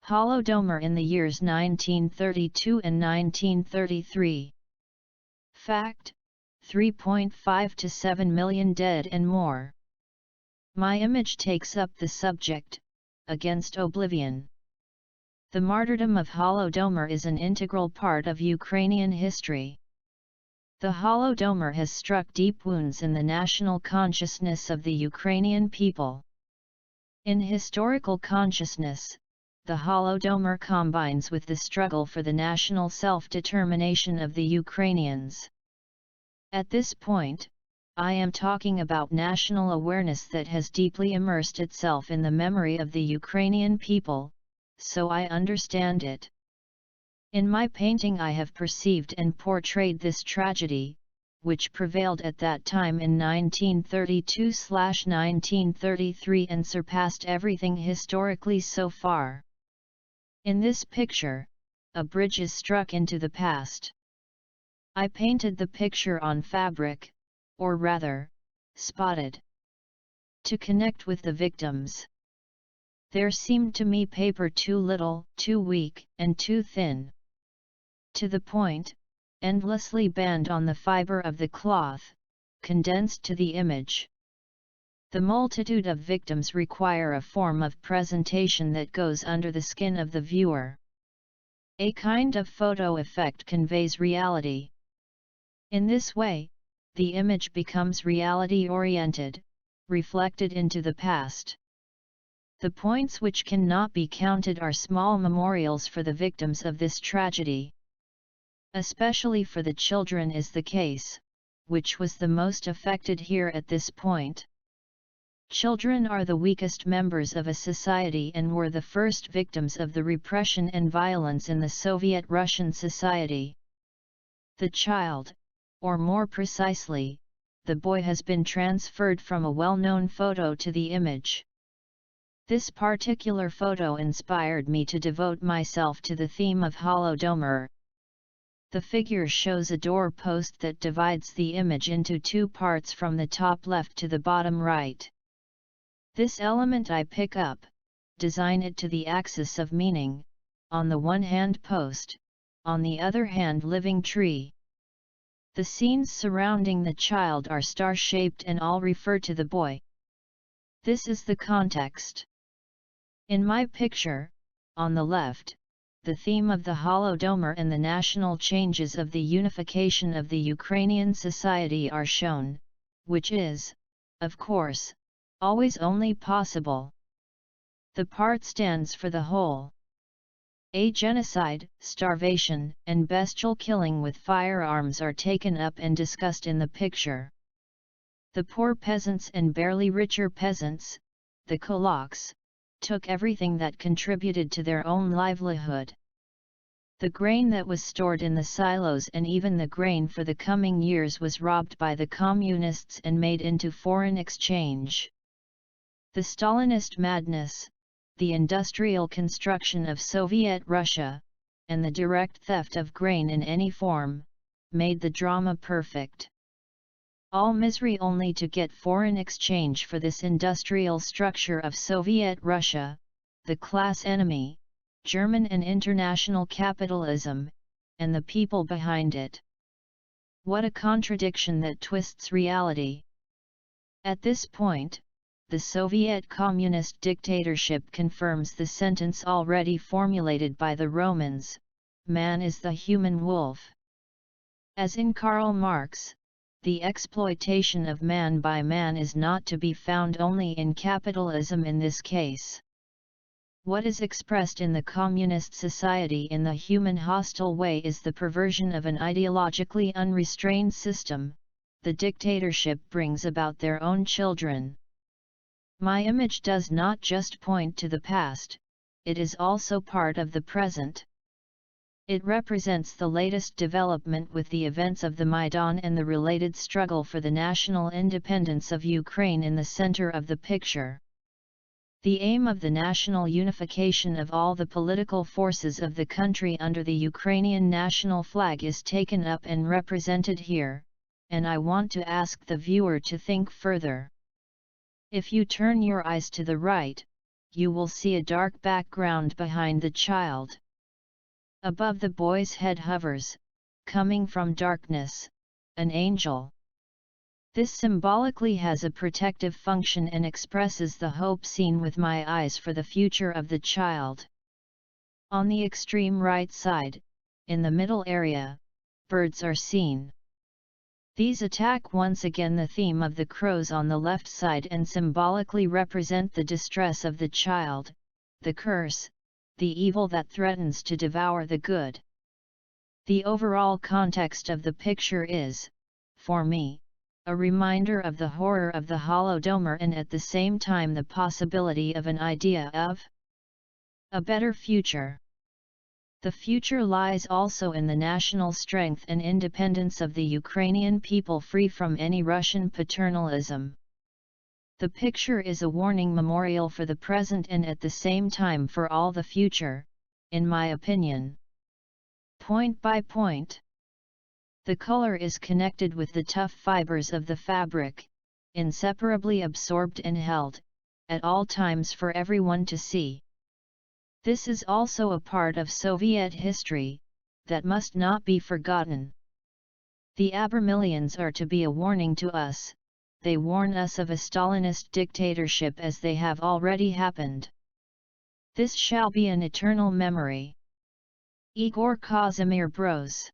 Holodomor in the years 1932 and 1933. Fact: 3.5 to 7 million dead and more. My image takes up the subject, against oblivion. The martyrdom of Holodomor is an integral part of Ukrainian history. The Holodomor has struck deep wounds in the national consciousness of the Ukrainian people. In historical consciousness, the Holodomor combines with the struggle for the national self-determination of the Ukrainians. At this point, I am talking about national awareness that has deeply immersed itself in the memory of the Ukrainian people, so I understand it. In my painting I have perceived and portrayed this tragedy, which prevailed at that time in 1932/1933 and surpassed everything historically so far. In this picture, a bridge is struck into the past. I painted the picture on fabric, or rather, spotted. To connect with the victims. There seemed to me paper too little, too weak, and too thin. To the point, endlessly band on the fiber of the cloth, condensed to the image. The multitude of victims require a form of presentation that goes under the skin of the viewer. A kind of photo effect conveys reality. In this way, the image becomes reality-oriented, reflected into the past. The points which cannot be counted are small memorials for the victims of this tragedy. Especially for the children is the case, which was the most affected here at this point. Children are the weakest members of a society and were the first victims of the repression and violence in the Soviet Russian society. The child, or more precisely, the boy, has been transferred from a well-known photo to the image. This particular photo inspired me to devote myself to the theme of Holodomor. The figure shows a door post that divides the image into two parts from the top left to the bottom right. This element I pick up, design it to the axis of meaning, on the one hand post, on the other hand living tree. The scenes surrounding the child are star-shaped and all refer to the boy. This is the context. In my picture, on the left, the theme of the Holodomor and the national changes of the unification of the Ukrainian society are shown, which is, of course, always only possible. The part stands for the whole. A genocide, starvation, and bestial killing with firearms are taken up and discussed in the picture. The poor peasants and barely richer peasants, the kulaks, took everything that contributed to their own livelihood. The grain that was stored in the silos and even the grain for the coming years was robbed by the communists and made into foreign exchange. The Stalinist madness, the industrial construction of Soviet Russia, and the direct theft of grain in any form, made the drama perfect. All misery only to get foreign exchange for this industrial structure of Soviet Russia, the class enemy, German and international capitalism, and the people behind it. What a contradiction that twists reality! At this point, the Soviet communist dictatorship confirms the sentence already formulated by the Romans: man is the human wolf. As in Karl Marx, the exploitation of man by man is not to be found only in capitalism in this case. What is expressed in the communist society in the human hostile way is the perversion of an ideologically unrestrained system. The dictatorship brings about their own children. My image does not just point to the past, it is also part of the present. It represents the latest development with the events of the Maidan and the related struggle for the national independence of Ukraine in the center of the picture. The aim of the national unification of all the political forces of the country under the Ukrainian national flag is taken up and represented here, and I want to ask the viewer to think further. If you turn your eyes to the right, you will see a dark background behind the child. Above the boy's head hovers, coming from darkness, an angel. This symbolically has a protective function and expresses the hope seen with my eyes for the future of the child. On the extreme right side, in the middle area, birds are seen. These attack once again the theme of the crows on the left side and symbolically represent the distress of the child, the curse, the evil that threatens to devour the good. The overall context of the picture is, for me, a reminder of the horror of the Holodomor and at the same time the possibility of an idea of a better future. The future lies also in the national strength and independence of the Ukrainian people free from any Russian paternalism. The picture is a warning memorial for the present and at the same time for all the future, in my opinion. Point by point. The color is connected with the tough fibers of the fabric, inseparably absorbed and held, at all times for everyone to see. This is also a part of Soviet history, that must not be forgotten. The Abermillions are to be a warning to us, they warn us of a Stalinist dictatorship as they have already happened. This shall be an eternal memory. Igor Kazimir Broz.